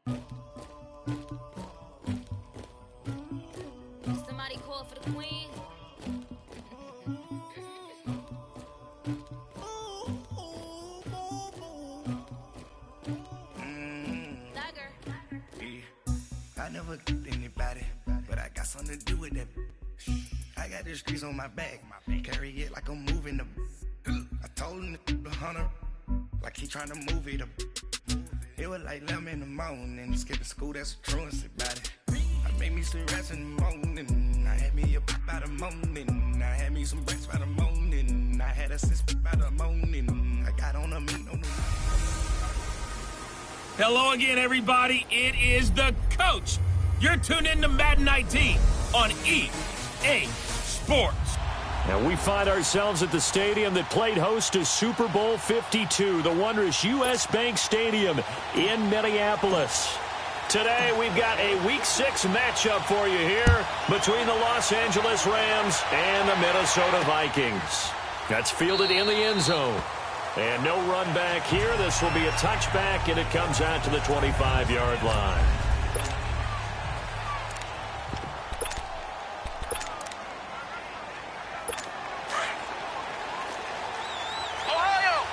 Somebody call for the queen. I never did anybody, but I got something to do with that. I got the streets on my back, carry it like I'm moving the. I told him the hunter, like he trying to move it up. It was like 11 in the morning, skipping school, that's a truancy about it. I made me some rest in the morning, I had me up by the morning, I had me some breakfast by the morning, I had a sister by the morning, I got on a meat on the. Hello again, everybody. It is the coach. You're tuned in to Madden 19 on EA Sports. Now we find ourselves at the stadium that played host to Super Bowl 52, the wondrous U.S. Bank Stadium in Minneapolis. Today we've got a Week 6 matchup for you here between the Los Angeles Rams and the Minnesota Vikings. That's fielded in the end zone. And no run back here. This will be a touchback, and it comes out to the 25-yard line. Ohio!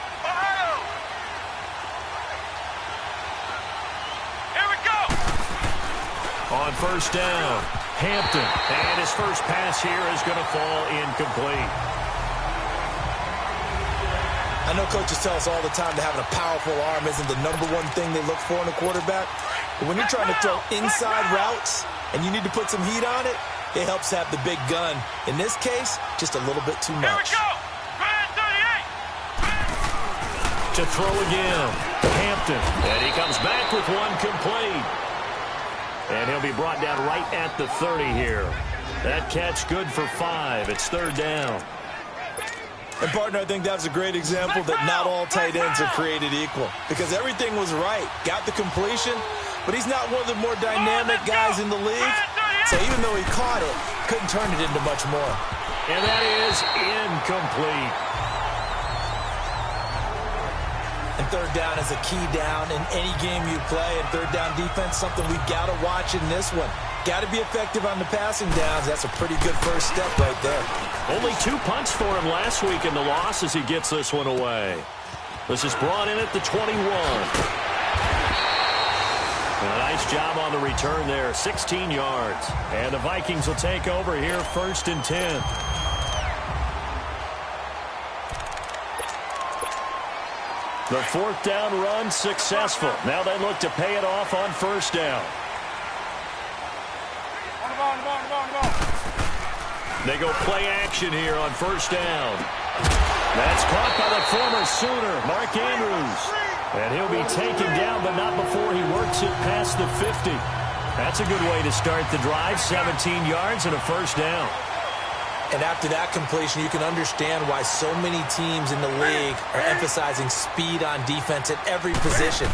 Here we go! On first down, Hampton. And his first pass here is going to fall incomplete. I know coaches tell us all the time that having a powerful arm isn't the #1 thing they look for in a quarterback. But when you're trying to throw inside routes and you need to put some heat on it, it helps have the big gun. In this case, just a little bit too much. Here we go! Grand 38! To throw again, Hampton. And he comes back with one complete. And he'll be brought down right at the 30 here. That catch good for 5. It's third down. And, partner, I think that's a great example that not all tight ends are created equal. Because everything was right. Got the completion, but he's not one of the more dynamic guys in the league. So even though he caught it, couldn't turn it into much more. And that is incomplete. And third down is a key down in any game you play. And third down defense, something we've got to watch in this one. Got to be effective on the passing downs. That's a pretty good first step right there. Only 2 punts for him last week in the loss as he gets this one away. This is brought in at the 21. And a nice job on the return there, 16 yards. And the Vikings will take over here, 1st and 10. The 4th down run successful. Now they look to pay it off on first down. They go play action here on first down. That's caught by the former Sooner, Mark Andrews. And he'll be taken down, but not before he works it past the 50. That's a good way to start the drive, 17 yards and a first down. And after that completion, you can understand why so many teams in the league are emphasizing speed on defense at every position.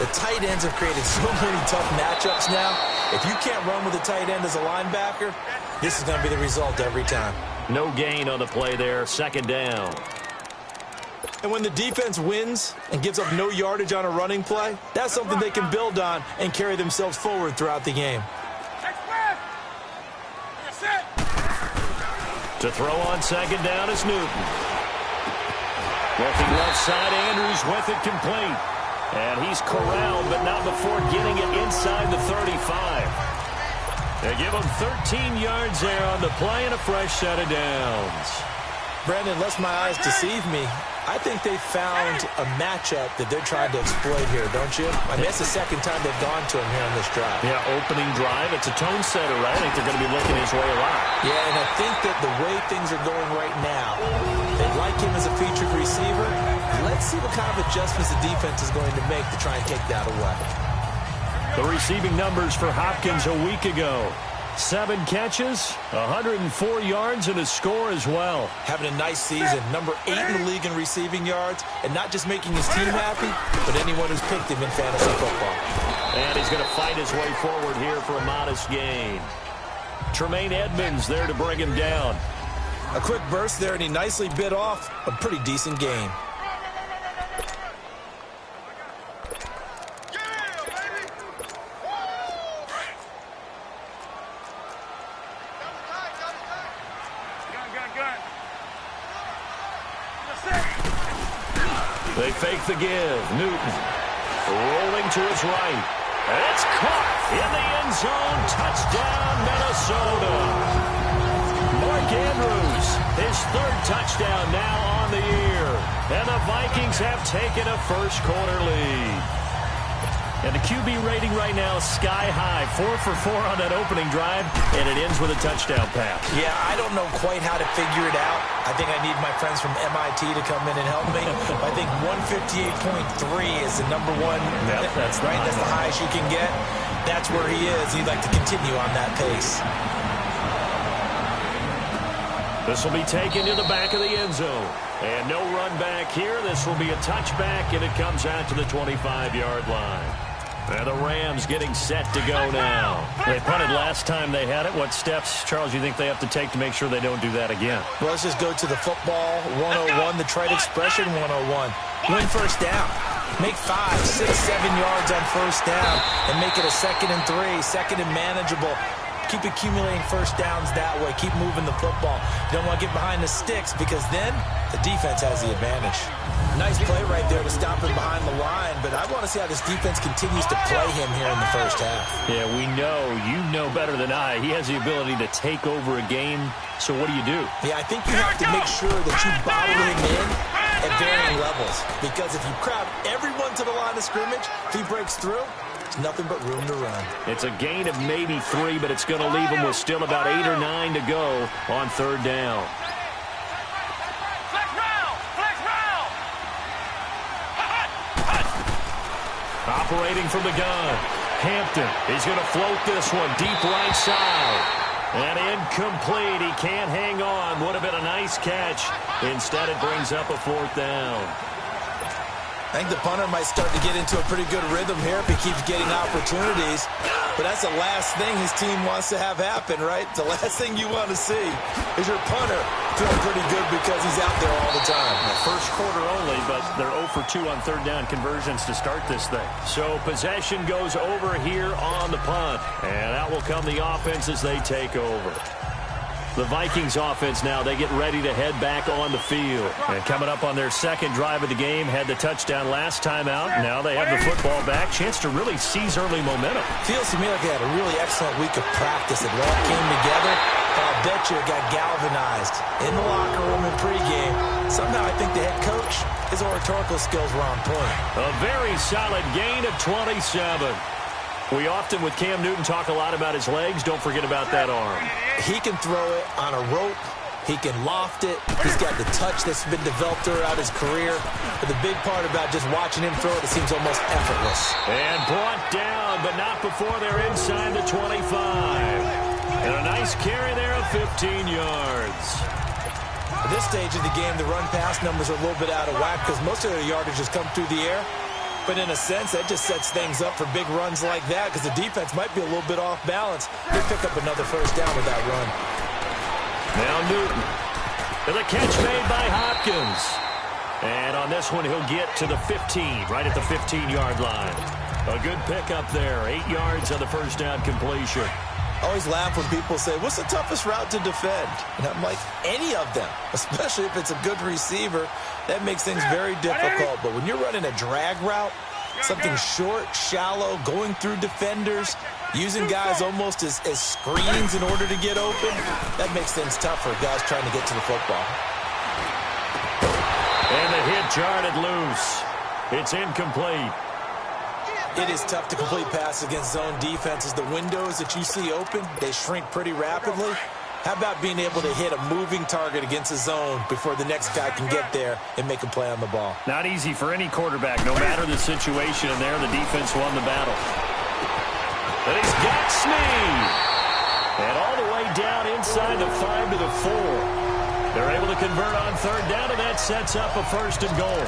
The tight ends have created so many tough matchups now. If you can't run with a tight end as a linebacker, this is going to be the result every time. No gain on the play there, 2nd down. And when the defense wins and gives up no yardage on a running play, that's something they can build on and carry themselves forward throughout the game. To throw on 2nd down is Newton. Looking left side, Andrews with it complete. And he's corralled, but not before getting it inside the 35. They give him 13 yards there on the play and a fresh set of downs. Brandon, lest my eyes deceive me, I think they found a matchup that they're trying to exploit here, don't you? I mean, that's the 2nd time they've gone to him here on this drive. Yeah, opening drive. It's a tone setter, right? I think they're going to be looking his way a lot. Yeah, and I think that the way things are going right now, they like him as a featured receiver. Let's see what kind of adjustments the defense is going to make to try and take that away. The receiving numbers for Hopkins a week ago. 7 catches, 104 yards, and a score as well. Having a nice season. Number 8 in the league in receiving yards. And not just making his team happy, but anyone who's picked him in fantasy football. And he's going to fight his way forward here for a modest gain. Tremaine Edmonds there to bring him down. A quick burst there, and he nicely bit off a pretty decent gain. the give. Newton rolling to his right. And it's caught in the end zone. Touchdown, Minnesota. Mark Andrews, his third touchdown now on the year. And the Vikings have taken a first-quarter lead. And the QB rating right now is sky high. 4 for 4 on that opening drive, and it ends with a touchdown pass. Yeah, I don't know quite how to figure it out. I think I need my friends from MIT to come in and help me. I think 158.3 is the number one. Yep, that's right. That's the highest you can get. That's where he is. He'd like to continue on that pace. This will be taken to the back of the end zone. And no run back here. This will be a touchback, and it comes out to the 25-yard line. And the Rams getting set to go now. They punted last time they had it. What steps, Charles, you think they have to take to make sure they don't do that again? Well, let's just go to the football 101, the trade expression 101. Win first down. Make 5, 6, 7 yards on first down and make it a 2nd and 3, second and manageable. Keep accumulating first downs that way. Keep moving the football. You don't want to get behind the sticks because then the defense has the advantage. Nice play right there to stop him behind the line, but I want to see how this defense continues to play him here in the first half. Yeah, we know. You know better than I. He has the ability to take over a game, so what do you do? Yeah, I think you have to make sure that you bottle him in at varying levels because if you crowd everyone to the line of scrimmage, if he breaks through, there's nothing but room to run. It's a gain of maybe 3, but it's going to leave him with still about 8 or 9 to go on third down. Operating from the gun. Hampton. He's going to float this one deep right side. And incomplete. He can't hang on. Would have been a nice catch. Instead, it brings up a 4th down. I think the punter might start to get into a pretty good rhythm here if he keeps getting opportunities. But that's the last thing his team wants to have happen, right? The last thing you want to see is your punter feeling pretty good because he's out there all the time. First quarter only, but they're 0 for 2 on third down conversions to start this thing. So possession goes over here on the punt. And out will come the offense as they take over. The Vikings offense now, they get ready to head back on the field. And coming up on their second drive of the game, had the touchdown last time out. Now they have the football back. Chance to really seize early momentum. Feels to me like they had a really excellent week of practice. It all came together. And I'll bet you it got galvanized in the locker room in pregame. Somehow I think the head coach, his oratorical skills were on point. A very solid gain of 27. We often, with Cam Newton, talk a lot about his legs. Don't forget about that arm. He can throw it on a rope. He can loft it. He's got the touch that's been developed throughout his career. But the big part about just watching him throw it, it seems almost effortless. And brought down, but not before they're inside the 25. And a nice carry there of 15 yards. At this stage of the game, the run-pass numbers are a little bit out of whack because most of their yardage has come through the air. But in a sense, that just sets things up for big runs like that because the defense might be a little bit off balance. They pick up another first down with that run. Now Newton. And the catch made by Hopkins. And on this one, he'll get to the 15, right at the 15-yard line. A good pickup there. 8 yards on the first down completion. I always laugh when people say, what's the toughest route to defend? And I'm like, any of them, especially if it's a good receiver. That makes things very difficult. But when you're running a drag route, something short, shallow, going through defenders, using guys almost as screens in order to get open, that makes things tough for guys trying to get to the football. And the hit jarred it loose. It's incomplete. It is tough to complete passes against zone defenses. The windows that you see open, they shrink pretty rapidly. How about being able to hit a moving target against a zone before the next guy can get there and make a play on the ball? Not easy for any quarterback, no matter the situation. And there, the defense won the battle. And he's got Snead. And all the way down inside the 5 to the 4. They're able to convert on third down, and that sets up a 1st and goal.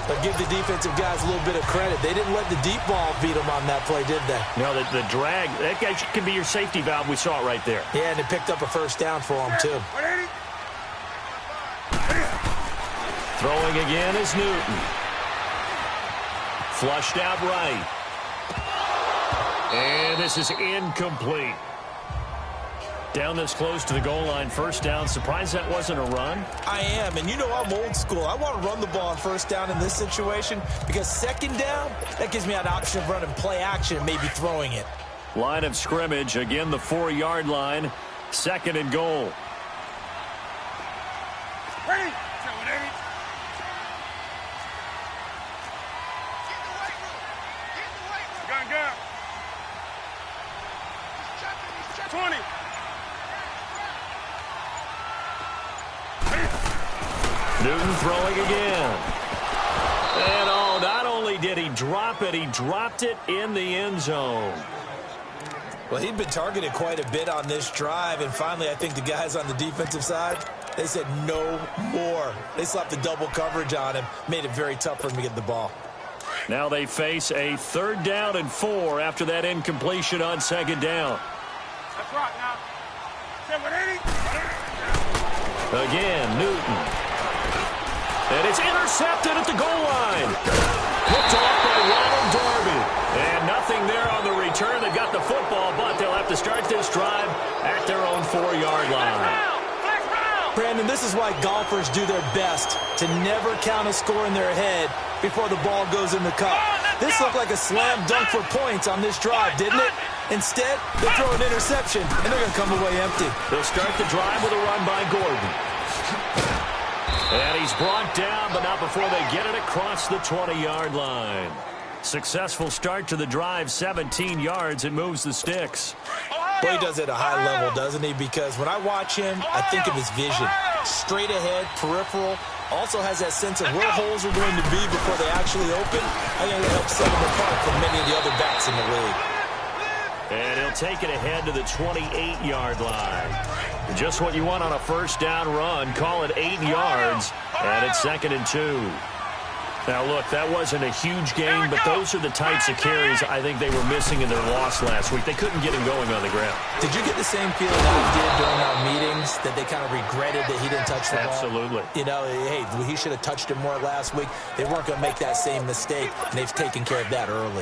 But give the defensive guys a little bit of credit. They didn't let the deep ball beat them on that play, did they? No, the drag, that guy can be your safety valve. We saw it right there. Yeah, and it picked up a first down for them, too. Throwing again is Newton. Flushed out right. And this is incomplete. Down this close to the goal line, first down. Surprised that wasn't a run? I am, and you know I'm old school. I want to run the ball on first down in this situation because second down, that gives me an option of running play action and maybe throwing it. Line of scrimmage, again the 4-yard line, second and goal. Ready? Gun, gun. 20. Newton throwing again. And oh, not only did he drop it, he dropped it in the end zone. Well, he'd been targeted quite a bit on this drive, and finally I think the guys on the defensive side, they said no more. They slapped the double coverage on him, made it very tough for him to get the ball. Now they face a 3rd down and 4 after that incompletion on second down. That's right now. 780. Again, Newton. And it's intercepted at the goal line. Picked off by Ronald Darby. And nothing there on the return. They've got the football, but they'll have to start this drive at their own 4-yard line. Brandon, this is why golfers do their best to never count a score in their head before the ball goes in the cup. This looked like a slam dunk for points on this drive, didn't it? Instead, they throw an interception, and they're going to come away empty. They'll start the drive with a run by Gordon. And he's brought down, but not before they get it across the 20-yard line. Successful start to the drive, 17 yards, and moves the sticks. Boy, he does it at a high level, doesn't he? Because when I watch him, I think of his vision. Straight ahead, peripheral, also has that sense of where holes are going to be before they actually open. I think that helps set him apart from many of the other backs in the league. And he'll take it ahead to the 28-yard line. Just what you want on a first down run. Call it 8 yards, and it's 2nd and 2. Now, look, that wasn't a huge gain, but those are the types of carries I think they were missing in their loss last week. They couldn't get him going on the ground. Did you get the same feeling that he did during our meetings, that they kind of regretted that he didn't touch the ball? Absolutely. You know, hey, he should have touched it more last week. They weren't going to make that same mistake, and they've taken care of that early.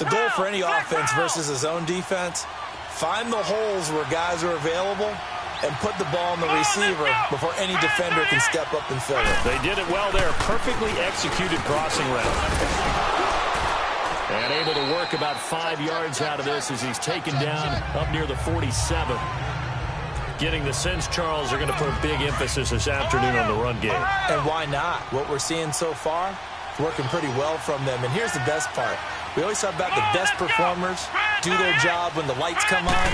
The goal for any offense versus a zone defense, find the holes where guys are available and put the ball on the receiver before any defender can step up and fill it. They did it well there. Perfectly executed crossing route. And able to work about 5 yards out of this as he's taken down up near the 47. Getting the sense, Charles, are going to put a big emphasis this afternoon on the run game. And why not? What we're seeing so far, working pretty well from them. And here's the best part. We always talk about the best performers do their job when the lights come on.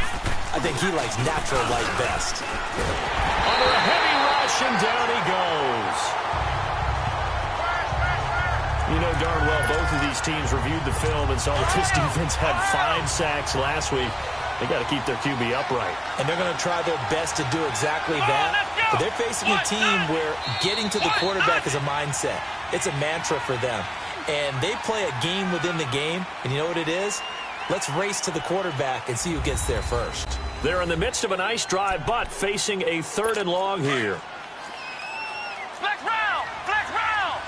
I think he likes natural light best. Under a heavy rush, and down he goes. You know darn well both of these teams reviewed the film and saw that this defense had 5 sacks last week. They got to keep their QB upright. And they're going to try their best to do exactly that. But they're facing a team where getting to the quarterback is a mindset. It's a mantra for them. And they play a game within the game. And you know what it is? Let's race to the quarterback and see who gets there first. They're in the midst of a nice drive, but facing a 3rd and long here. Flex round! Flex round!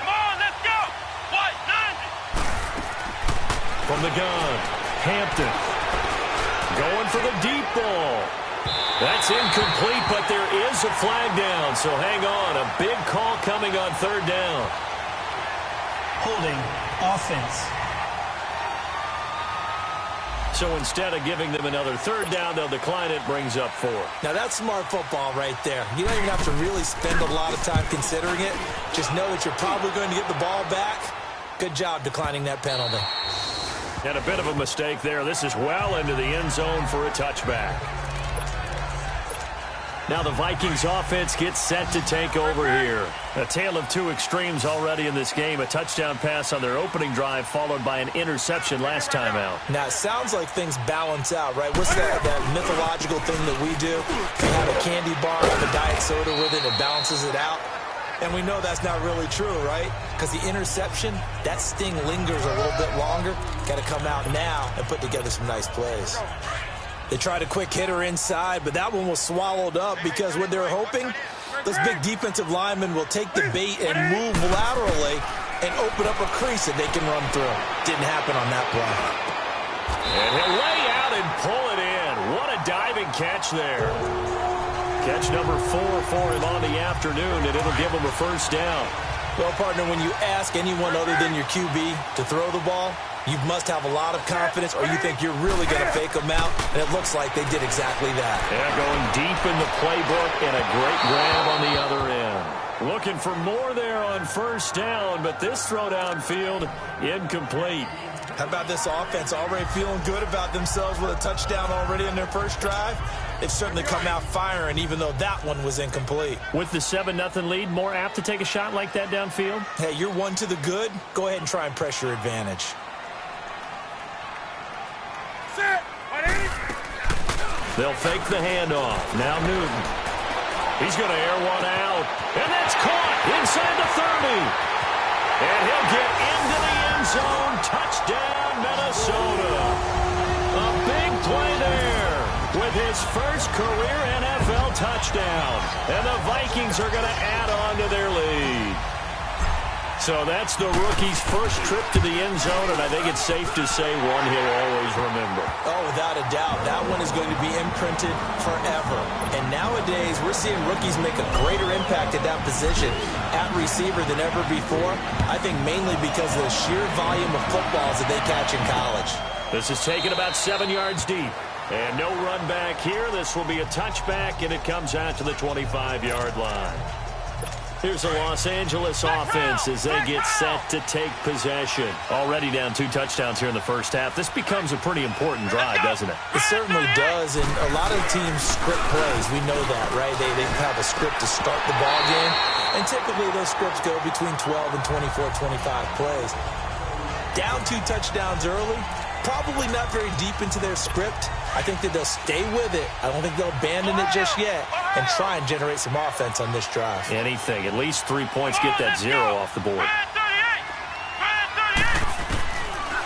Come on, let's go! What? 90! From the gun, Hampton. Going for the deep ball. That's incomplete, but there is a flag down, so hang on. A big call coming on 3rd down. Holding offense. So instead of giving them another 3rd down, they'll decline it, brings up 4. Now that's smart football right there. You don't even have to really spend a lot of time considering it. Just know that you're probably going to get the ball back. Good job declining that penalty. And a bit of a mistake there. This is well into the end zone for a touchback. Now the Vikings offense gets set to take over here. A tale of 2 extremes already in this game. A touchdown pass on their opening drive followed by an interception last time out. Now it sounds like things balance out, right? What's that mythological thing that we do? You have a candy bar, have a diet soda with it, and balances it out. And we know that's not really true, right? Because the interception, that sting lingers a little bit longer. Got to come out now and put together some nice plays. They tried a quick hitter inside, but that one was swallowed up because what they're hoping, those big defensive linemen will take the bait and move laterally and open up a crease that they can run through. Didn't happen on that play. And he'll lay out and pull it in. What a diving catch there. Catch number 4 for him on the afternoon, and it'll give him a first down. Well, partner, when you ask anyone other than your QB to throw the ball, you must have a lot of confidence, or you think you're really going to fake them out, and it looks like they did exactly that. Yeah, going deep in the playbook, and a great grab on the other end. Looking for more there on first down, but this throw downfield incomplete. How about this offense already feeling good about themselves with a touchdown already in their first drive? They've certainly come out firing, even though that one was incomplete. With the 7-0 lead, more apt to take a shot like that downfield? Hey, you're one to the good. Go ahead and try and press your advantage. They'll fake the handoff. Now Newton. He's going to air one out. And that's caught inside the 30. And he'll get into the end zone. Touchdown, Minnesota. A big play there with his first career NFL touchdown. And the Vikings are going to add on to their lead. So that's the rookie's first trip to the end zone, and I think it's safe to say one he'll always remember. Oh, without a doubt. That one is going to be imprinted forever. And nowadays, we're seeing rookies make a greater impact at that position at receiver than ever before. I think mainly because of the sheer volume of footballs that they catch in college. This is taken about 7 yards deep. And no run back here. This will be a touchback, and it comes out to the 25-yard line. Here's the Los Angeles offense as they get set to take possession. Already down 2 touchdowns here in the first half. This becomes a pretty important drive, doesn't it? It certainly does, and a lot of teams script plays. We know that, right? They have a script to start the ball game, and typically those scripts go between 12 and 24, 25 plays. Down 2 touchdowns early, probably not very deep into their script. I think that they'll stay with it. I don't think they'll abandon it just yet and try and generate some offense on this drive. Anything. At least 3 points get that 0 off the board.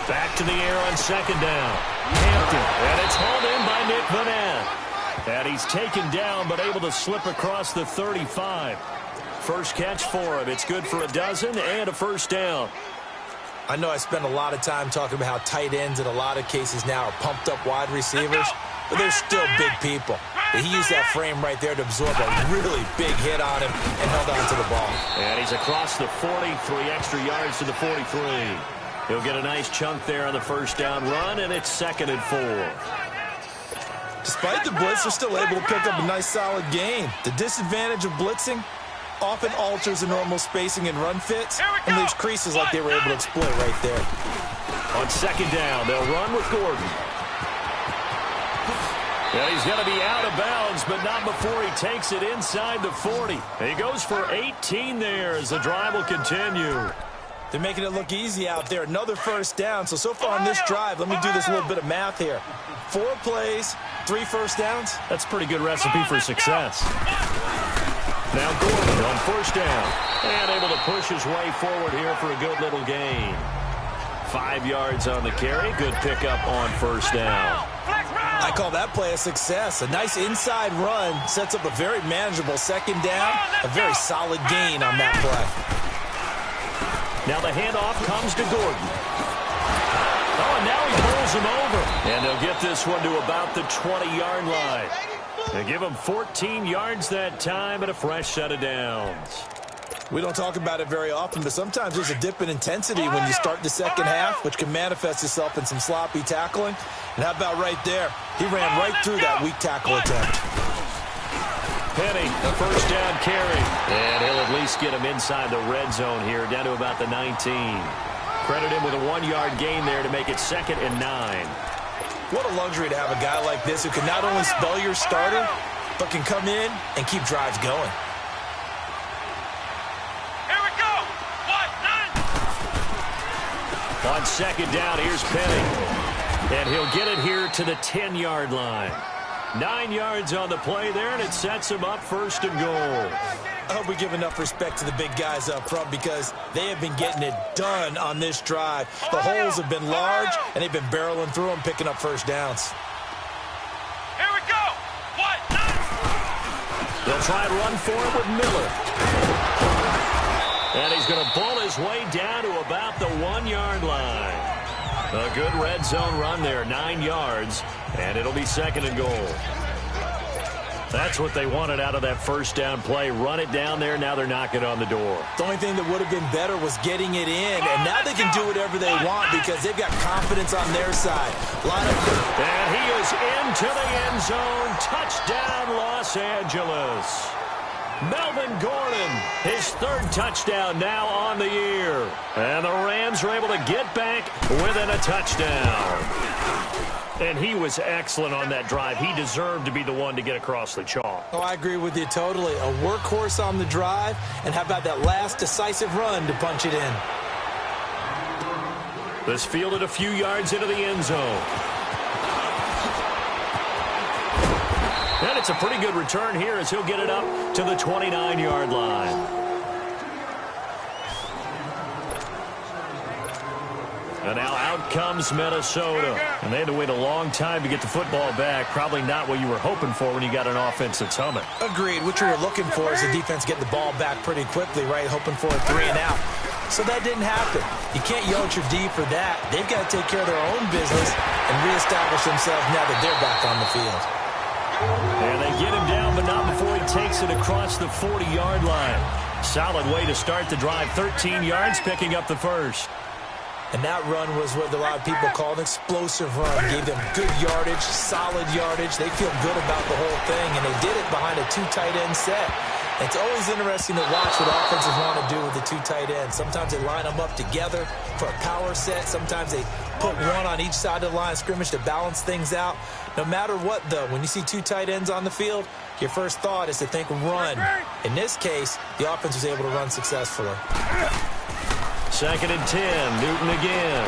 Back to the air on second down. Hampton. And it's hauled in by Nick Vanette. And he's taken down but able to slip across the 35. First catch for him. It's good for a dozen and a first down. I know I spend a lot of time talking about how tight ends in a lot of cases now are pumped up wide receivers, but they're still big people. But he used that frame right there to absorb a really big hit on him and held on to the ball. And he's across the 40, 3 extra yards to the 43. He'll get a nice chunk there on the first down run, and it's 2nd and 4. Despite the blitz, they're still able to pick up a nice solid gain. The disadvantage of blitzing often alters the normal spacing and run fits and leaves creases like they were able to exploit right there. On second down, they'll run with Gordon. Yeah, he's going to be out of bounds, but not before he takes it inside the 40. He goes for 18 there as the drive will continue. They're making it look easy out there. Another first down. So far on this drive, let me do this little bit of math here. 4 plays, 3 first downs. That's a pretty good recipe for success. Now Gordon on first down. And able to push his way forward here for a good little gain. 5 yards on the carry. Good pickup on first down. I call that play a success. A nice inside run sets up a very manageable second down. A very solid gain on that play. Now the handoff comes to Gordon. Oh, and now he pulls him over. And they'll get this one to about the 20-yard line. They give him 14 yards that time and a fresh set of downs. We don't talk about it very often, but sometimes there's a dip in intensity when you start the second half, which can manifest itself in some sloppy tackling. And how about right there? He ran right through that weak tackle attempt. Penny, the first down carry. And he'll at least get him inside the red zone here, down to about the 19. Credit him with a 1-yard gain there to make it 2nd and 9. What a luxury to have a guy like this who can not only spell your starter, but can come in and keep drives going. Here we go. 1, 9. On second down, here's Penny. And he'll get it here to the 10-yard line. 9 yards on the play there, and it sets him up 1st and goal. I hope we give enough respect to the big guys up front because they have been getting it done on this drive. The holes have been large, and they've been barreling through them, picking up first downs. Here we go. 1, 9. They'll try and run for it with Miller. And he's going to pull his way down to about the 1-yard line. A good red zone run there, 9 yards. And it'll be second and goal. That's what they wanted out of that first down play. Run it down there. Now they're knocking on the door. The only thing that would have been better was getting it in. And now they can do whatever they want because they've got confidence on their side. Line up. And he is into the end zone. Touchdown, Los Angeles. Melvin Gordon, his third touchdown now on the year. And the Rams are able to get back within a touchdown. And he was excellent on that drive. He deserved to be the one to get across the chalk. Oh, I agree with you totally. A workhorse on the drive. And how about that last decisive run to punch it in? This fielded a few yards into the end zone. And it's a pretty good return here as he'll get it up to the 29-yard line. And now out comes Minnesota. And they had to wait a long time to get the football back. Probably not what you were hoping for when you got an offense that's humming. Agreed. What you were looking for is the defense get the ball back pretty quickly, right? Hoping for a 3 and out. So that didn't happen. You can't yell at your D for that. They've got to take care of their own business and reestablish themselves now that they're back on the field. And they get him down, but not before he takes it across the 40-yard line. Solid way to start the drive. 13 yards, picking up the first. And that run was what a lot of people call an explosive run. Gave them good yardage, solid yardage. They feel good about the whole thing, and they did it behind a 2 tight end set. It's always interesting to watch what offenses want to do with the 2 tight ends. Sometimes they line them up together for a power set. Sometimes they put one on each side of the line of scrimmage to balance things out. No matter what, though, when you see 2 tight ends on the field, your first thought is to think run. In this case, the offense was able to run successfully. Second and 10. Newton again.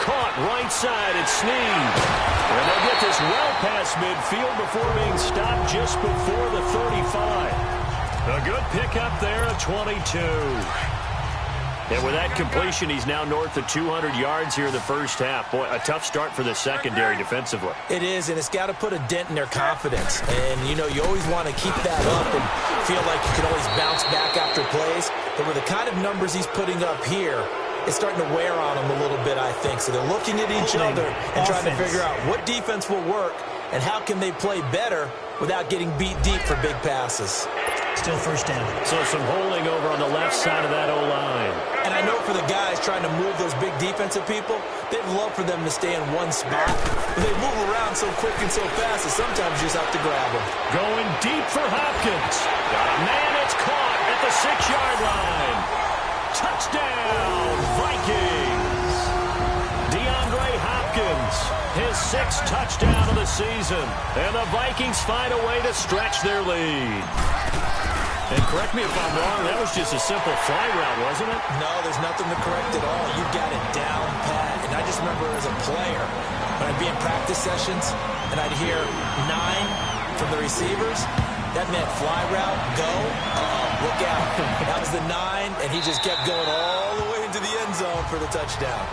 Caught right side. It's Snead. And they get this well past midfield before being stopped just before the 35. A good pickup there at 22. And with that completion, he's now north of 200 yards here in the first half. Boy, a tough start for the secondary defensively. It is, and it's got to put a dent in their confidence. And, you know, you always want to keep that up and feel like you can always bounce back after plays. But with the kind of numbers he's putting up here, it's starting to wear on them a little bit, I think. So they're looking at each other and trying to figure out what defense will work and how can they play better without getting beat deep for big passes. Still first down. So some holding over on the left side of that O-line. And I know for the guys trying to move those big defensive people, they'd love for them to stay in one spot. But they move around so quick and so fast that sometimes you just have to grab them. Going deep for Hopkins. Got a man, it's caught at the 6-yard line. Touchdown, Vikings. DeAndre Hopkins, his 6th touchdown of the season. And the Vikings find a way to stretch their lead. And correct me if I'm wrong, that was just a simple fly route, wasn't it? No, there's nothing to correct at all. You got it down pat. And I just remember as a player, when I'd be in practice sessions, and I'd hear 9 from the receivers, that meant fly route, go, look out. That was the 9, and he just kept going all the way into the end zone for the touchdown.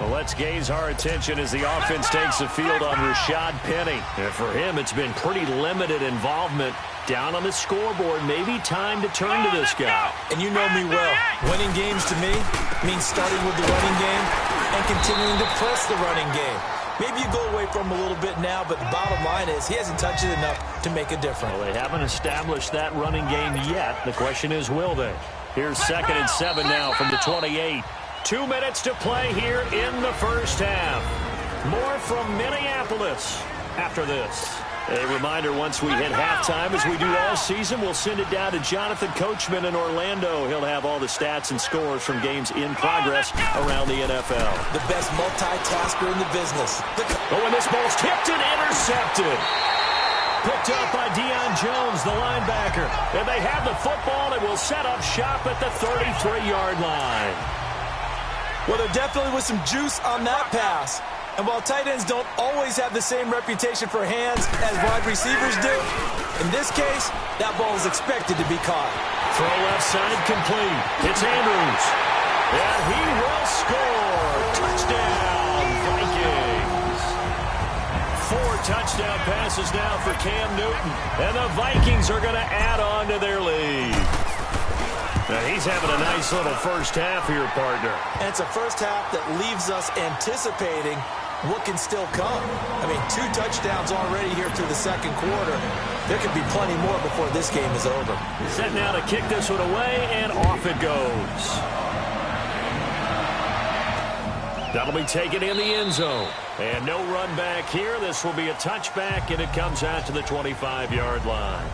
Well, let's gaze our attention as the offense takes the field on Rashad Penny. And for him, it's been pretty limited involvement down on the scoreboard. Maybe time to turn to this guy. And you know me well. Winning games to me means starting with the running game and continuing to press the running game. Maybe you go away from him a little bit now, but the bottom line is he hasn't touched it enough to make a difference. Well, they haven't established that running game yet. The question is, will they? Here's 2nd and 7 now from the 28. 2 minutes to play here in the first half. More from Minneapolis after this. A reminder, once we hit halftime, as we do all season, we'll send it down to Jonathan Coachman in Orlando. He'll have all the stats and scores from games in progress around the NFL. The best multitasker in the business. Oh, and this ball's tipped and intercepted. Picked up by Deion Jones, the linebacker. And they have the football and will set up shop at the 33-yard line. Well, there definitely was some juice on that pass. And while tight ends don't always have the same reputation for hands as wide receivers do, in this case, that ball is expected to be caught. Throw left side complete. It's Andrews. And he will score. Touchdown, Vikings. 4 touchdown passes now for Cam Newton. And the Vikings are going to add on to their lead. Now, he's He's having a nice little first half here, partner. And it's a first half that leaves us anticipating what can still come. I mean, 2 touchdowns already here through the second quarter. There could be plenty more before this game is over. Set now to kick this one away, and off it goes. That'll be taken in the end zone. And no run back here. This will be a touchback, and it comes out to the 25-yard line.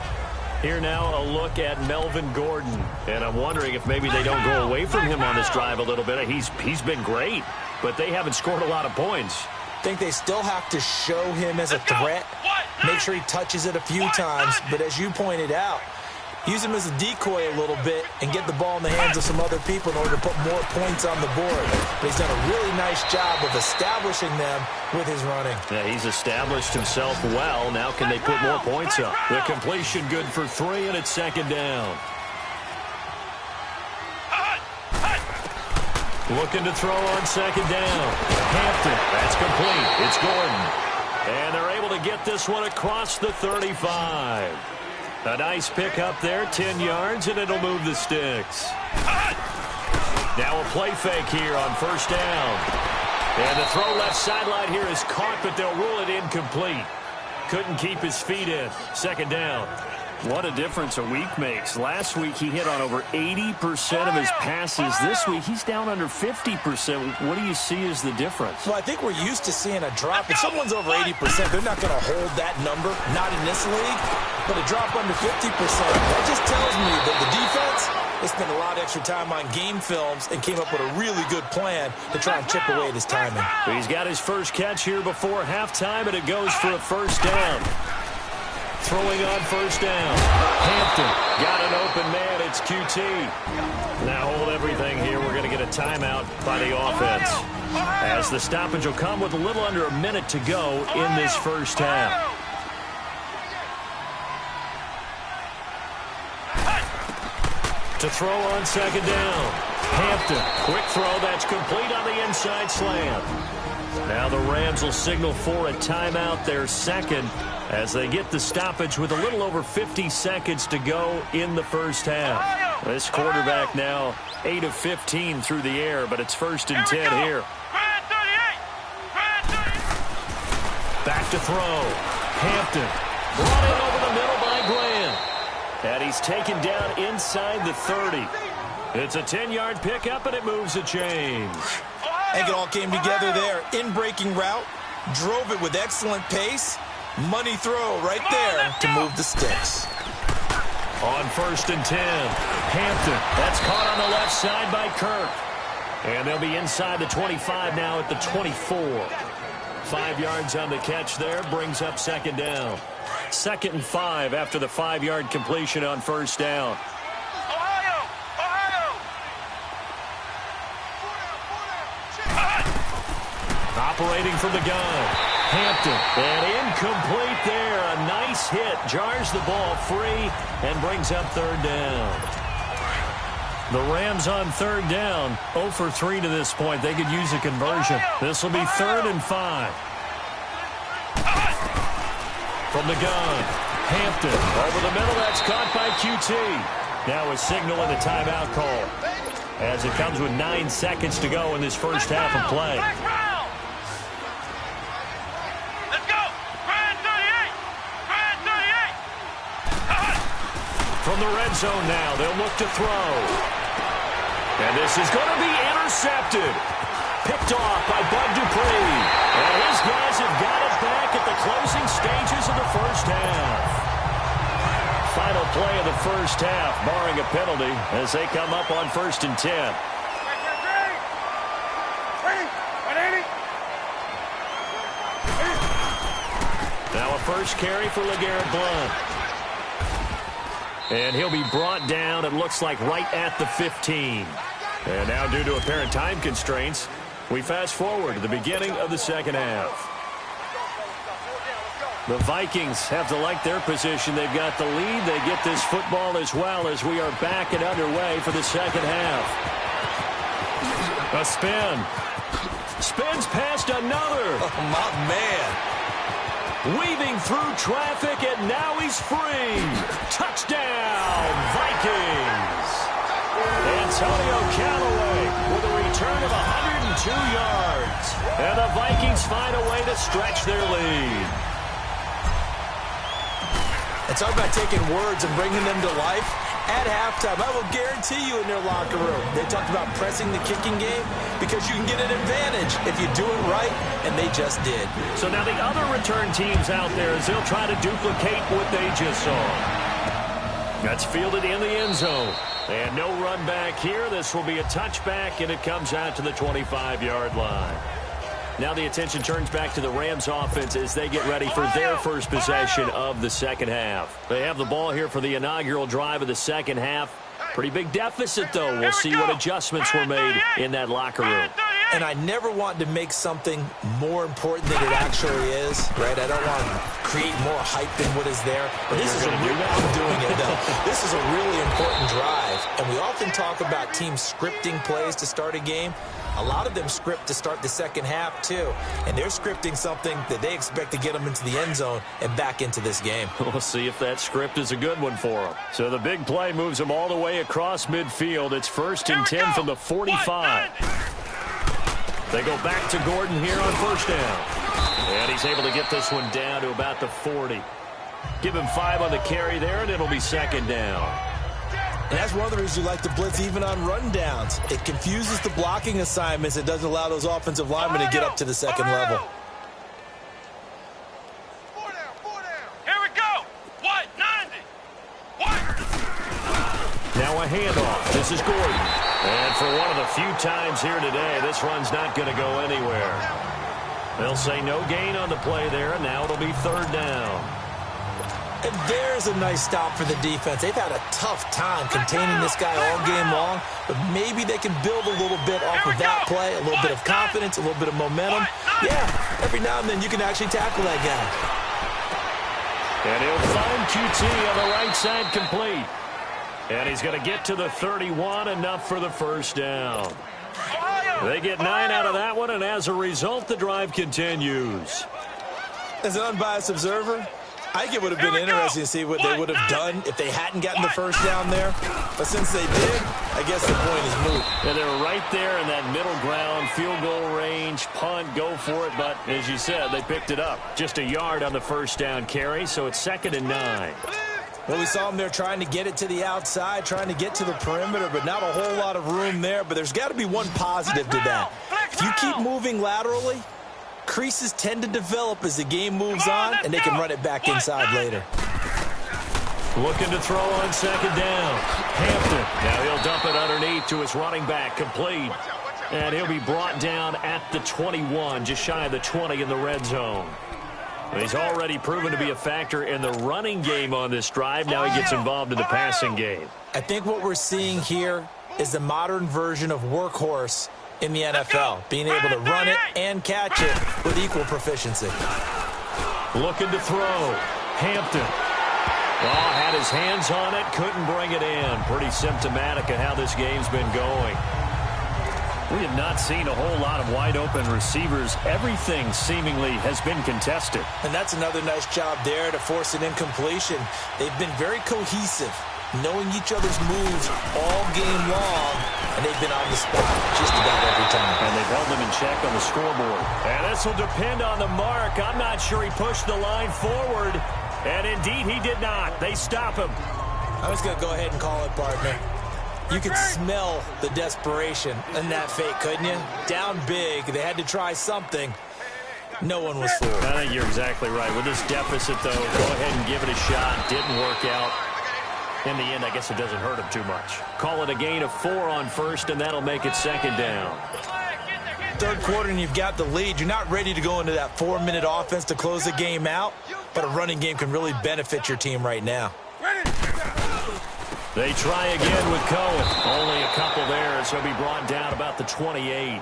Here now, a look at Melvin Gordon. And I'm wondering if maybe they don't go away from him on this drive a little bit. He's been great, but they haven't scored a lot of points. I think they still have to show him as a threat, make sure he touches it a few times, but as you pointed out, use him as a decoy a little bit and get the ball in the hands of some other people in order to put more points on the board. But he's done a really nice job of establishing them with his running. Yeah, he's established himself well. Now can they put more points up? The completion good for 3, and it's second down. Looking to throw on second down. Hampton, that's complete. It's Gordon. And they're able to get this one across the 35. A nice pick up there, 10 yards, and it'll move the sticks. Now a play fake here on first down. And the throw left sideline here is caught, but they'll rule it incomplete. Couldn't keep his feet in. Second down. What a difference a week makes. Last week, he hit on over 80% of his passes. This week, he's down under 50%. What do you see as the difference? Well, I think we're used to seeing a drop. If someone's over 80%, they're not going to hold that number, not in this league. But a drop under 50%, that just tells me that the defense, they spent a lot of extra time on game films and came up with a really good plan to try and chip away at his timing. He's got his first catch here before halftime, and it goes for a first down. Throwing on first down. Hampton got an open man. It's QT. Now hold everything here. We're going to get a timeout by the offense, as the stoppage will come with a little under a minute to go in this first half. To throw on second down. Hampton, quick throw. That's complete on the inside slant. Now the Rams will signal for a timeout, their second, as they get the stoppage with a little over 50 seconds to go in the first half. This quarterback now 8 of 15 through the air, but it's first and 10 here. Back to throw. Hampton brought in over the middle by Grant. And he's taken down inside the 30. It's a 10-yard pickup, and it moves the chains. I think it all came together there. In-breaking route, drove it with excellent pace. Money throw right there to move the sticks. On first and 10, Hampton. That's caught on the left side by Kirk. And they'll be inside the 25 now at the 24. 5 yards on the catch there, brings up second down. 2nd and 5 after the 5-yard completion on first down. Operating from the gun. Hampton. And incomplete there. A nice hit. Jars the ball free and brings up third down. The Rams on third down. 0 for 3 to this point. They could use a conversion. This will be 3rd and 5. From the gun. Hampton. Over the middle. That's caught by QT. Now a signal and a timeout call, as it comes with 9 seconds to go in this first half of play. From the red zone now, they'll look to throw. And this is going to be intercepted. Picked off by Bud Dupree. And his guys have got it back at the closing stages of the first half. Final play of the first half, barring a penalty, as they come up on 1st and 10. Now a first carry for LeGarrette Blount. And he'll be brought down, it looks like, right at the 15. And now, due to apparent time constraints, we fast forward to the beginning of the second half. The Vikings have to like their position. They've got the lead. They get this football as well, as we are back and underway for the second half. A spin. Spins past another. Oh, my man. Weaving through traffic, and now he's free. Touchdown, Vikings. And Antonio Callaway with a return of 102 yards. And the Vikings find a way to stretch their lead. It's all about taking words and bringing them to life. At halftime, I will guarantee you in their locker room, they talked about pressing the kicking game because you can get an advantage if you do it right, and they just did. So now the other return teams out there as they'll try to duplicate what they just saw. That's fielded in the end zone. And no run back here. This will be a touchback, and it comes out to the 25-yard line. Now the attention turns back to the Rams offense as they get ready for their first possession of the second half. They have the ball here for the inaugural drive of the second half. Pretty big deficit, though. We'll see what adjustments were made in that locker room. And I never want to make something more important than it actually is, right? I don't want to create more hype than what is there. But this is a real, I'm doing it, though. This is a really important drive. And we often talk about teams scripting plays to start a game. A lot of them script to start the second half, too. And they're scripting something that they expect to get them into the end zone and back into this game. We'll see if that script is a good one for them. So the big play moves them all the way across midfield. It's 1st and 10 from the 45. They go back to Gordon here on first down. And he's able to get this one down to about the 40. Give him 5 on the carry there, and it'll be second down. And that's one of the reasons you like to blitz even on rundowns. It confuses the blocking assignments. It doesn't allow those offensive linemen to get up to the second level. Here we go. What? 90. What? Now a handoff. This is Gordon. And for one of the few times here today, this run's not going to go anywhere. They'll say no gain on the play there, and now it'll be third down. And there's a nice stop for the defense. They've had a tough time containing this guy all game long, but maybe they can build a little bit off of that play, a little bit of confidence, a little bit of momentum. Yeah, every now and then you can actually tackle that guy. And he'll find QT on the right side complete. And he's going to get to the 31, enough for the first down. They get 9 out of that one, and as a result, the drive continues. As an unbiased observer, I think it would have been interesting to see what they would have done if they hadn't gotten the first down there. But since they did, I guess the point is moot. And they're right there in that middle ground, field goal range, punt, go for it. But as you said, they picked it up. Just a yard on the first down carry, so it's 2nd and 9. Well, we saw them there trying to get it to the outside, trying to get to the perimeter, but not a whole lot of room there. But there's got to be one positive to that. If you keep moving laterally, creases tend to develop as the game moves on, and they can run it back inside later. Looking to throw on second down. Hampton. Now he'll dump it underneath to his running back. Complete. And he'll be brought down at the 21, just shy of the 20 in the red zone. He's already proven to be a factor in the running game on this drive. Now he gets involved in the passing game. I think what we're seeing here is the modern version of workhorse in the NFL, being able to run it and catch it with equal proficiency. Looking to throw. Hampton. Well, had his hands on it, couldn't bring it in. Pretty symptomatic of how this game's been going. We have not seen a whole lot of wide-open receivers. Everything seemingly has been contested. And that's another nice job there to force an incompletion. They've been very cohesive, knowing each other's moves all game long, and they've been on the spot just about every time. And they've held them in check on the scoreboard. And this will depend on the mark. I'm not sure he pushed the line forward. And indeed, he did not. They stop him. I'm just going to go ahead and call it, partner. You could smell the desperation in that fake, couldn't you? Down big. They had to try something. No one was fooled. I think you're exactly right. With this deficit, though, go ahead and give it a shot. Didn't work out. In the end, I guess it doesn't hurt him too much. Call it a gain of 4 on first, and that'll make it second down. Third quarter, and you've got the lead. You're not ready to go into that 4-minute offense to close the game out, but a running game can really benefit your team right now. They try again with Cohen. Only a couple there, so he'll be brought down about the 28.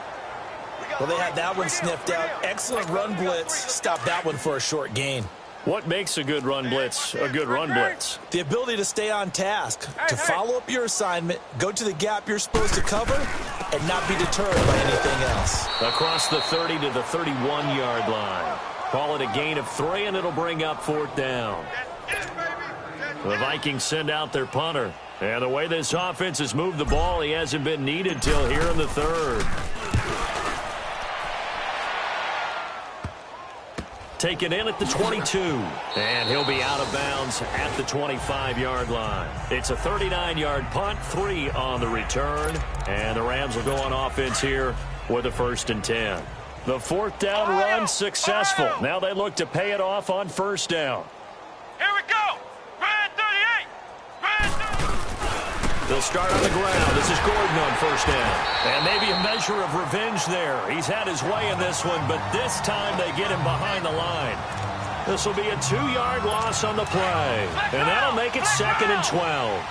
Well, they had that one sniffed out. Excellent run blitz. Stop that one for a short gain. What makes a good run blitz a good run blitz? The ability to stay on task, to follow up your assignment, go to the gap you're supposed to cover, and not be deterred by anything else. Across the 30 to the 31-yard line. Call it a gain of 3, and it'll bring up 4th down. The Vikings send out their punter. And the way this offense has moved the ball, he hasn't been needed till here in the third. Taken in at the 22. And he'll be out of bounds at the 25-yard line. It's a 39-yard punt, 3 on the return. And the Rams will go on offense here with a 1st and 10. The 4th down run successful. Now they look to pay it off on 1st down. Here we go. Ryan 38. Ryan 38. They'll start on the ground. This is Gordon on 1st down. And maybe a measure of revenge there. He's had his way in this one, but this time they get him behind the line. This will be a 2-yard loss on the play. And that'll make it 2nd and 12.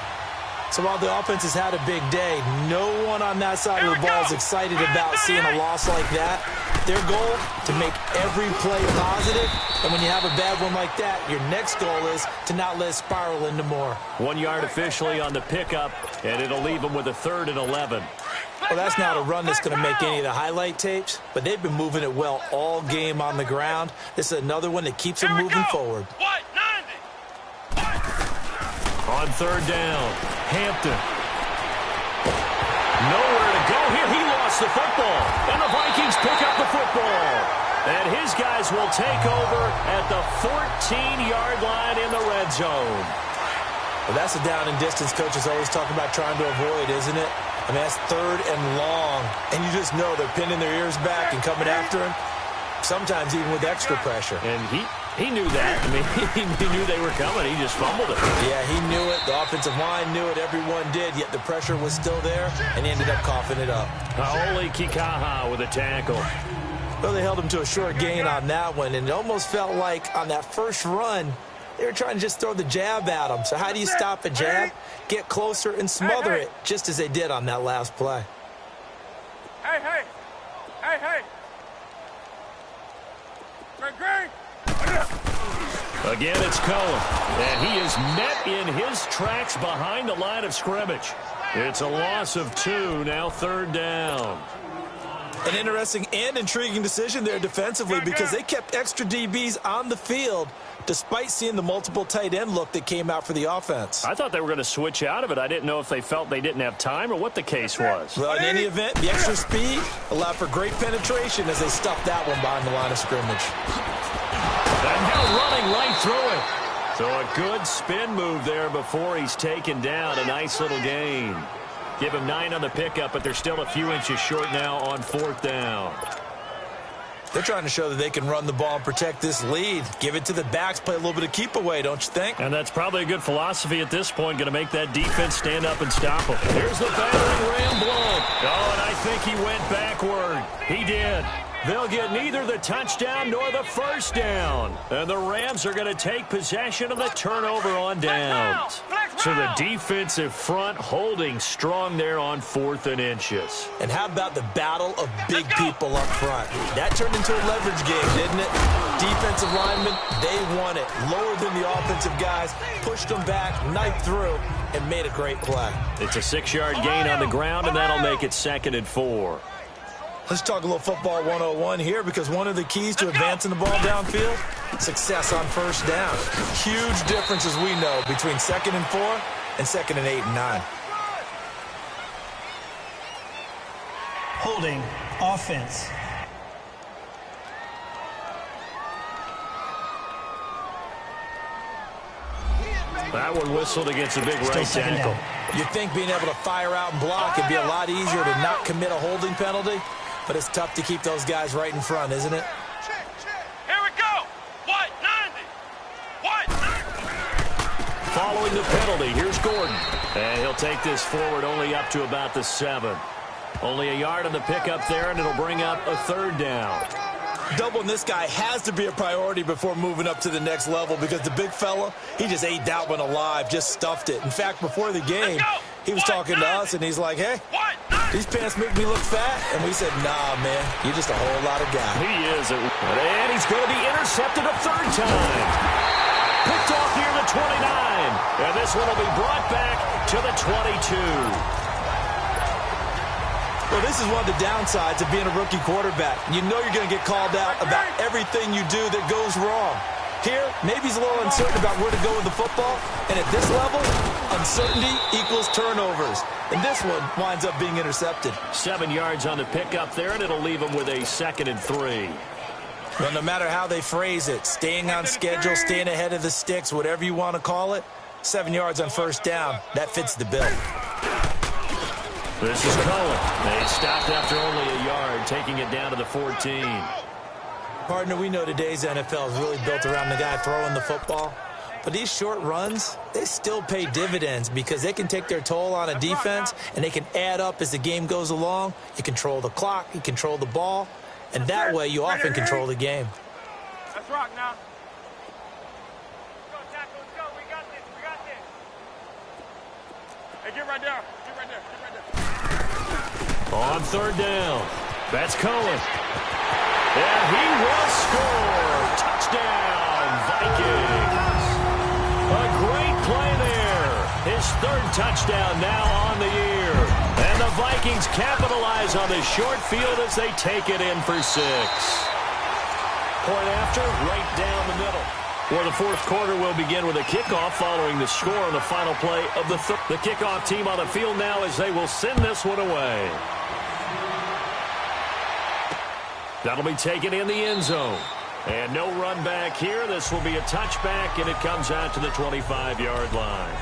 So while the offense has had a big day, no one on that side of the ball is excited about seeing a loss like that. Their goal, to make every play positive. And when you have a bad one like that, your next goal is to not let it spiral into more. 1 yard officially on the pickup, and it'll leave them with a 3rd and 11. Well, that's not a run that's going to make any of the highlight tapes, but they've been moving it well all game on the ground. This is another one that keeps them moving forward. What? 90. On 3rd down, Hampton. Nowhere to go here. He lost the football, and the Vikings pick up the football. And his guys will take over at the 14-yard line in the red zone. Well, that's a down and distance coaches always talk about trying to avoid, isn't it? I mean, that's 3rd and long, and you just know they're pinning their ears back and coming after him, sometimes even with extra pressure. And he knew that. I mean, he knew they were coming. He just fumbled it. Yeah, he knew it. The offensive line knew it. Everyone did, yet the pressure was still there, and he ended up coughing it up. Haoli Kikaha with a tackle. Well, they held him to a short gain on that one, and it almost felt like on that first run, they were trying to just throw the jab at him. So how do you stop a jab? Get closer and smother it, just as they did on that last play. Hey, hey. Hey, hey. Green. Again, it's Cohen, and he is met in his tracks behind the line of scrimmage. It's a loss of 2, now 3rd down. An interesting and intriguing decision there defensively because they kept extra DBs on the field despite seeing the multiple tight end look that came out for the offense. I thought they were going to switch out of it. I didn't know if they felt they didn't have time or what the case was. Well, in any event, the extra speed allowed for great penetration as they stuffed that one behind the line of scrimmage. And now running right through it. So a good spin move there before he's taken down. A nice little gain. Give him 9 on the pickup, but they're still a few inches short now on 4th down. They're trying to show that they can run the ball and protect this lead. Give it to the backs, play a little bit of keep away, don't you think? And that's probably a good philosophy at this point, going to make that defense stand up and stop them. Here's the battering ram blow. Oh, and I think he went backward. He did. They'll get neither the touchdown nor the 1st down. And the Rams are going to take possession of the turnover on downs. So the defensive front holding strong there on 4th and inches. And how about the battle of big people up front? That turned into a leverage game, didn't it? Defensive linemen, they won it. Lower than the offensive guys, pushed them back, knifed through, and made a great play. It's a 6-yard gain on the ground, and that'll make it 2nd and 4. Let's talk a little football 101 here because one of the keys to advancing the ball downfield, success on 1st down. Huge difference, as we know, between 2nd and 4 and 2nd and 8 and 9. Holding offense. That one whistled against a big right tackle. You'd think being able to fire out and block would be a lot easier to not commit a holding penalty, but it's tough to keep those guys right in front, isn't it? Here we go. What? 90. What? 90. Following the penalty, here's Gordon. And he'll take this forward only up to about the 7. Only a yard on the pickup there, and it'll bring up a 3rd down. Doubling this guy has to be a priority before moving up to the next level because the big fella, he just ate that one alive, just stuffed it. In fact, before the game, he was talking to us, and he's like, hey, these pants make me look fat. And we said, nah, man, you're just a whole lot of guy. He is. And he's going to be intercepted a 3rd time. Picked off near the 29. And this one will be brought back to the 22. Well, this is one of the downsides of being a rookie quarterback. You know you're going to get called out about everything you do that goes wrong. Here, maybe he's a little uncertain about where to go with the football. And at this level, uncertainty equals turnovers. And this one winds up being intercepted. 7 yards on the pickup there, and it'll leave him with a 2nd and 3. Well, no matter how they phrase it, staying on schedule, staying ahead of the sticks, whatever you want to call it, 7 yards on first down, that fits the bill. This is Cohen. They stopped after only a yard, taking it down to the 14. Partner, we know today's NFL is really built around the guy throwing the football. But these short runs, they still pay dividends because they can take their toll on a defense, and they can add up as the game goes along. You control the clock, you control the ball, and that way you often control the game. Let's rock now. Let's go, tackle, let's go. We got this, we got this. Hey, get right there. Get right there, get right there. On 3rd down, that's Cohen. And he will score. Touchdown, Vikings. A great play there. His 3rd touchdown now on the year. And the Vikings capitalize on the short field as they take it in for 6. Point after, right down the middle. Well, the 4th quarter will begin with a kickoff following the score on the final play of the third. The kickoff team on the field now as they will send this one away. That'll be taken in the end zone. And no run back here. This will be a touchback, and it comes out to the 25-yard line.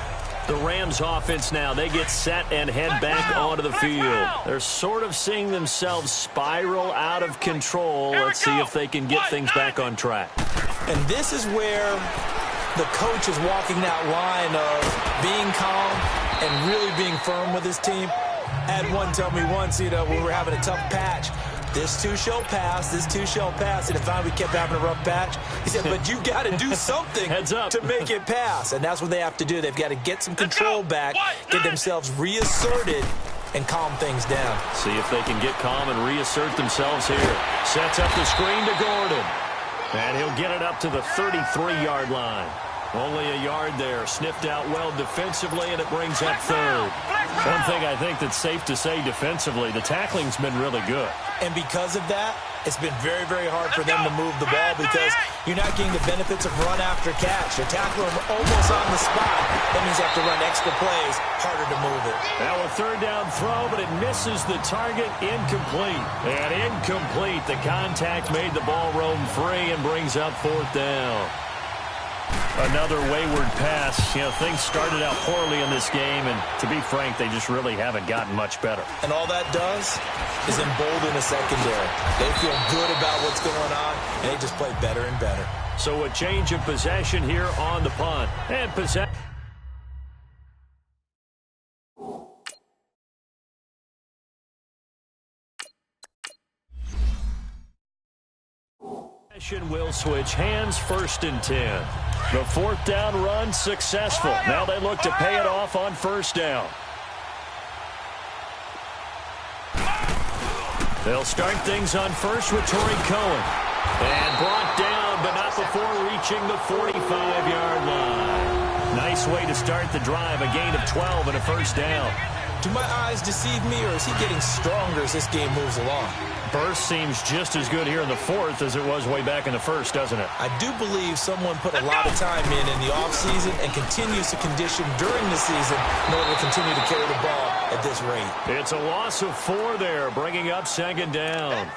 The Rams offense now, they get set and head back onto the field. They're sort of seeing themselves spiral out of control. Let's see if they can get things back on track. And this is where the coach is walking that line of being calm and really being firm with his team. I had one tell me once, when we were having a tough patch, this too shall pass, this too shall pass. And if we kept having a rough patch, he said, but you got to do something to make it pass. And that's what they have to do. They've got to get some control back, get themselves reasserted, and calm things down. See if they can get calm and reassert themselves here. Sets up the screen to Gordon. And he'll get it up to the 33-yard line. Only a yard there. Sniffed out well defensively, and it brings up 3rd. One thing I think that's safe to say defensively, the tackling's been really good. And because of that, it's been very, very hard for them to move the ball because you're not getting the benefits of run after catch. You're tackling them almost on the spot. That means you have to run extra plays, harder to move it. Now a 3rd down throw, but it misses the target. Incomplete. And incomplete. The contact made the ball roam free and brings up 4th down. Another wayward pass. Things started out poorly in this game, and to be frank, they just really haven't gotten much better. And all that does is embolden the secondary. They feel good about what's going on, and they just play better and better. So a change of possession here on the punt. And possession will switch hands. 1st and 10. The 4th down run successful. Now they look to pay it off on 1st down. They'll start things on 1st with Torrey Cohen. And brought down, but not before reaching the 45-yard line. Nice way to start the drive. A gain of 12 and a 1st down. Do my eyes deceive me, or is he getting stronger as this game moves along? Burst seems just as good here in the 4th as it was way back in the 1st, doesn't it? I do believe someone put a lot of time in the offseason and continues to condition during the season in order to continue to carry the ball at this rate. It's a loss of 4 there, bringing up 2nd down.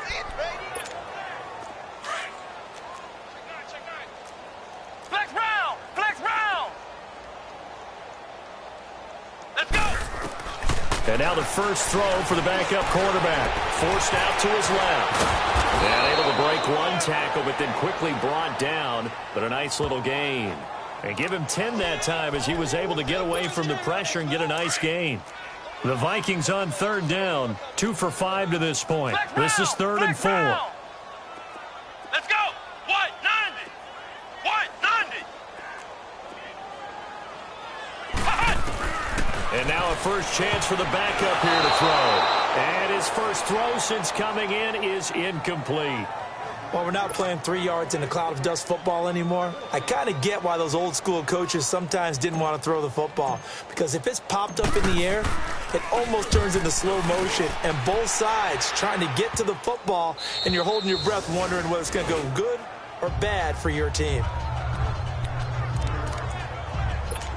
Flex round! Flex round! Let's go! And now the first throw for the backup quarterback. Forced out to his left. And able to break one tackle, but then quickly brought down. But a nice little gain. And give him 10 that time as he was able to get away from the pressure and get a nice gain. The Vikings on 3rd down. 2 for 5 to this point. This is 3rd and 4. Let's go! What? 90! What? 90! And now a first chance for the backup here to throw. And his first throw since coming in is incomplete. Well, we're not playing 3 yards in a cloud of dust football anymore. I kind of get why those old school coaches sometimes didn't want to throw the football. Because if it's popped up in the air, it almost turns into slow motion. And both sides trying to get to the football, and you're holding your breath wondering whether it's going to go good or bad for your team.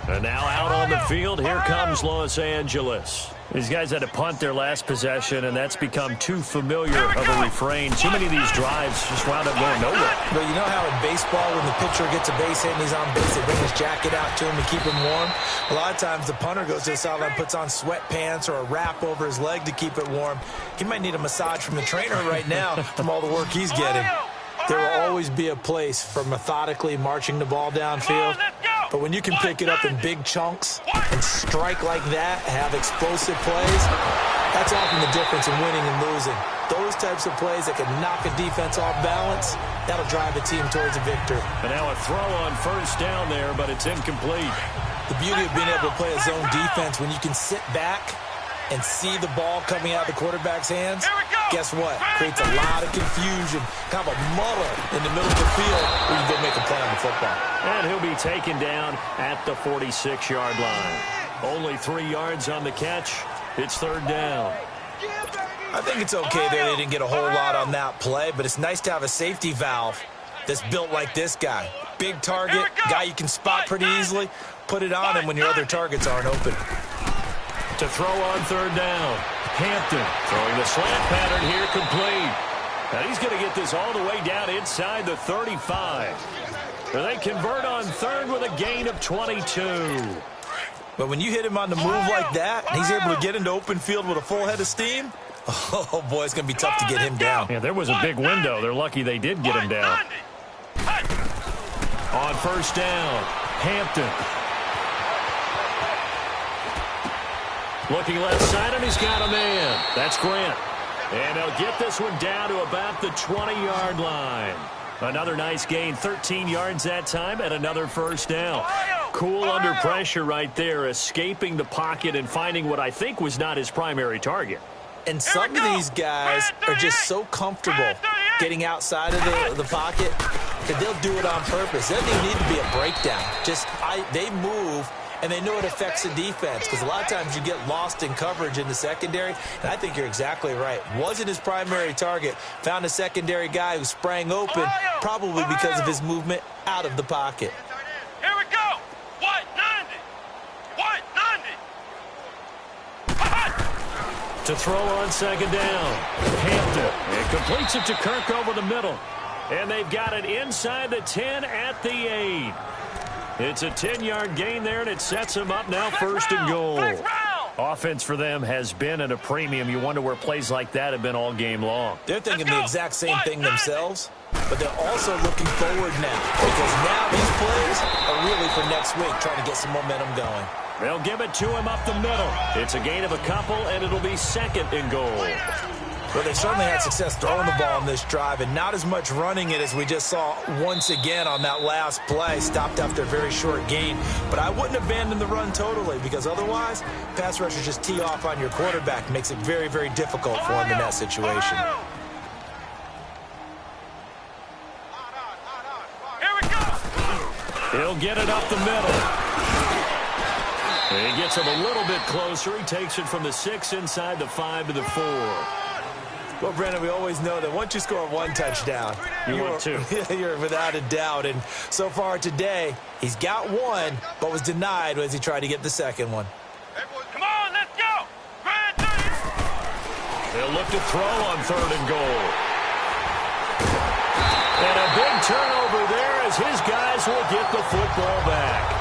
And now out on the field, here comes Los Angeles. These guys had to punt their last possession, and that's become too familiar of a refrain. Too many of these drives just wound up going nowhere. But you know how in baseball, when the pitcher gets a base hit and he's on base, they bring his jacket out to him to keep him warm? A lot of times the punter goes to the sideline, puts on sweatpants or a wrap over his leg to keep it warm. He might need a massage from the trainer right now from all the work he's getting. There will always be a place for methodically marching the ball downfield. But when you can pick it up in big chunks and strike like that, have explosive plays, that's often the difference in winning and losing. Those types of plays that can knock a defense off balance, that'll drive a team towards a victory. And now a throw on first down there, but it's incomplete. The beauty of being able to play a zone defense, when you can sit back and see the ball coming out of the quarterback's hands, guess what? Creates a lot of confusion, kind of a muddle in the middle of the field where you go make a play on the football. And he'll be taken down at the 46-yard line. Only 3 yards on the catch. It's third down. I think it's okay there they didn't get a whole lot on that play, but it's nice to have a safety valve that's built like this guy. Big target, guy you can spot pretty easily. Put it on him when your other targets aren't open. To throw on third down. Hampton throwing the slant pattern here, complete. And he's going to get this all the way down inside the 35. And they convert on third with a gain of 22. But when you hit him on the move like that, and he's able to get into open field with a full head of steam, oh, boy, it's going to be tough to get him down. Yeah, there was a big window. They're lucky they did get him down. On first down, Hampton. Looking left side, and he's got a man. That's Grant. And he'll get this one down to about the 20-yard line. Another nice gain, 13 yards that time, and another first down. Cool under pressure right there, escaping the pocket and finding what I think was not his primary target. And some of these guys are just so comfortable getting outside of the pocket that they'll do it on purpose. It doesn't even need to be a breakdown. They move, and they know it affects the defense, because a lot of times you get lost in coverage in the secondary, and I think you're exactly right. Wasn't his primary target. Found a secondary guy who sprang open, probably because of his movement out of the pocket. Here we go. White 90. To throw on second down, Hampton. And completes it to Kirk over the middle. And they've got it inside the 10 at the 8. It's a 10-yard gain there, and it sets them up now first and goal. Offense for them has been at a premium. You wonder where plays like that have been all game long. They're thinking the exact same thing themselves, but they're also looking forward now, because now these plays are really for next week, trying to get some momentum going. They'll give it to him up the middle. It's a gain of a couple, and it'll be second and goal. Well, they certainly had success throwing the ball on this drive, and not as much running it as we just saw once again on that last play. Stopped after a very short gain. But I wouldn't abandon the run totally, because otherwise, pass rushers just tee off on your quarterback. Makes it very, very difficult for him in that situation. Here we go. He'll get it up the middle. And he gets him a little bit closer. He takes it from the 6 inside the 5 to the 4. Well, Brandon, we always know that once you score one touchdown, you're without a doubt. And so far today, he's got one, but was denied as he tried to get the second one. Come on, let's go. They'll look to throw on third and goal. And a big turnover there as his guys will get the football back.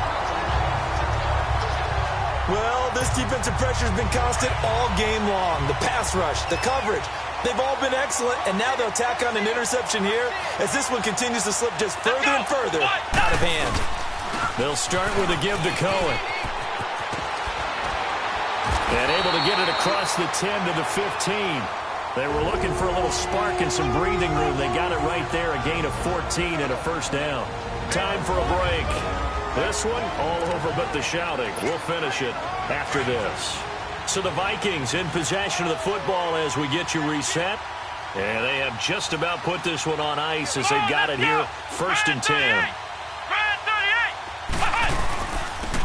Well, this defensive pressure has been constant all game long. The pass rush, the coverage, they've all been excellent, and now they'll tack on an interception here as this one continues to slip just further and further out of hand. They'll start with a give to Cohen. And able to get it across the 10 to the 15. They were looking for a little spark and some breathing room. They got it right there, a gain of 14 and a first down. Time for a break. This one, all over but the shouting. We'll finish it after this. So the Vikings in possession of the football as we get you reset. And they have just about put this one on ice as they've got it here, first and 10.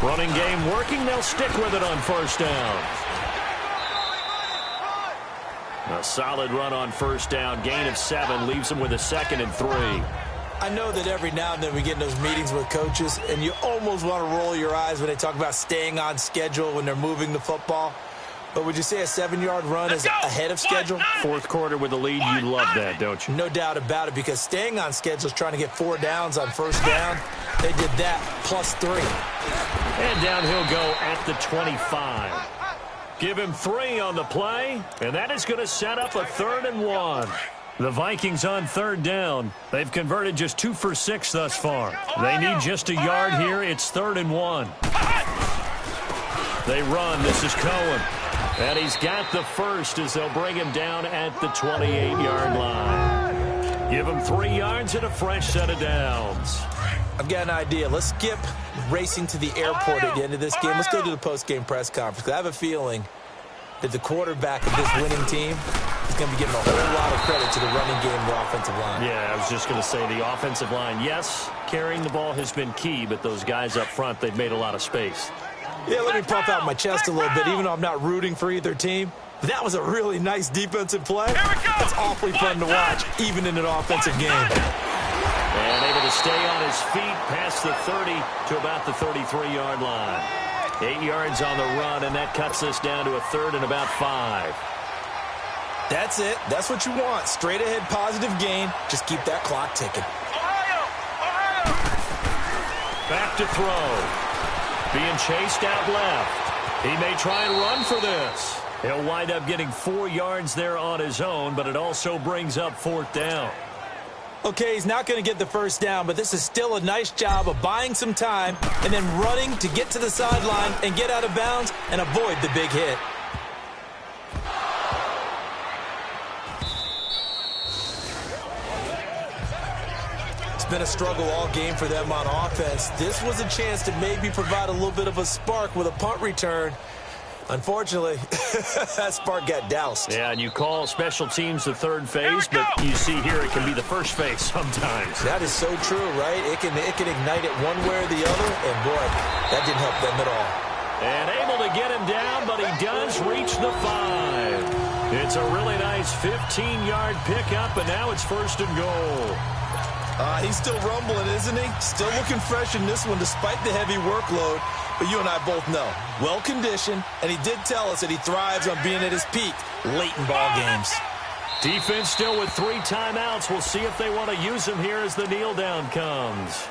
Running game working. They'll stick with it on first down. A solid run on first down. Gain of 7 leaves them with a 2nd and 3. I know that every now and then we get in those meetings with coaches, and you almost want to roll your eyes when they talk about staying on schedule when they're moving the football. But would you say a 7-yard run is ahead of schedule? Fourth quarter with the lead, you love that, don't you? No doubt about it, because staying on schedule is trying to get 4 downs on first down. They did that +3. And down he'll go at the 25. Give him 3 on the play, and that is going to set up a 3rd and 1. The Vikings on 3rd down. They've converted just 2 for 6 thus far. They need just a yard here. It's 3rd and 1. They run. This is Cohen. And he's got the first as they'll bring him down at the 28-yard line. Give him 3 yards and a fresh set of downs. I've got an idea. Let's skip racing to the airport at the end of this game. Let's go to the post-game press conference. I have a feeling that the quarterback of this winning team is going to be giving a whole lot of credit to the running game and the offensive line. Yeah, I was just going to say the offensive line. Yes, carrying the ball has been key, but those guys up front, they've made a lot of space. Yeah, let me pump out my chest a little bit, even though I'm not rooting for either team. That was a really nice defensive play. That's awfully fun to watch, even in an offensive game. And able to stay on his feet past the 30 to about the 33-yard line. 8 yards on the run, and that cuts us down to a 3rd and about 5. That's it. That's what you want. Straight ahead positive gain. Just keep that clock ticking. Back to throw. Being chased out left. He may try and run for this. He'll wind up getting 4 yards there on his own, but it also brings up 4th down. Okay, he's not going to get the first down, but this is still a nice job of buying some time and then running to get to the sideline and get out of bounds and avoid the big hit. It's been a struggle all game for them on offense. This was a chance to maybe provide a little bit of a spark with a punt return. Unfortunately, that spark got doused. Yeah, and you call special teams the 3rd phase, but you see here it can be the 1st phase sometimes. That is so true, right? It can ignite it one way or the other, and boy, that didn't help them at all. And able to get him down, but he does reach the 5. It's a really nice 15-yard pickup, and now it's 1st and goal. He's still rumbling, isn't he? Still looking fresh in this one despite the heavy workload. But you and I both know, well-conditioned, and he did tell us that he thrives on being at his peak late in ball games. Defense still with 3 timeouts. We'll see if they want to use him here as the kneel down comes.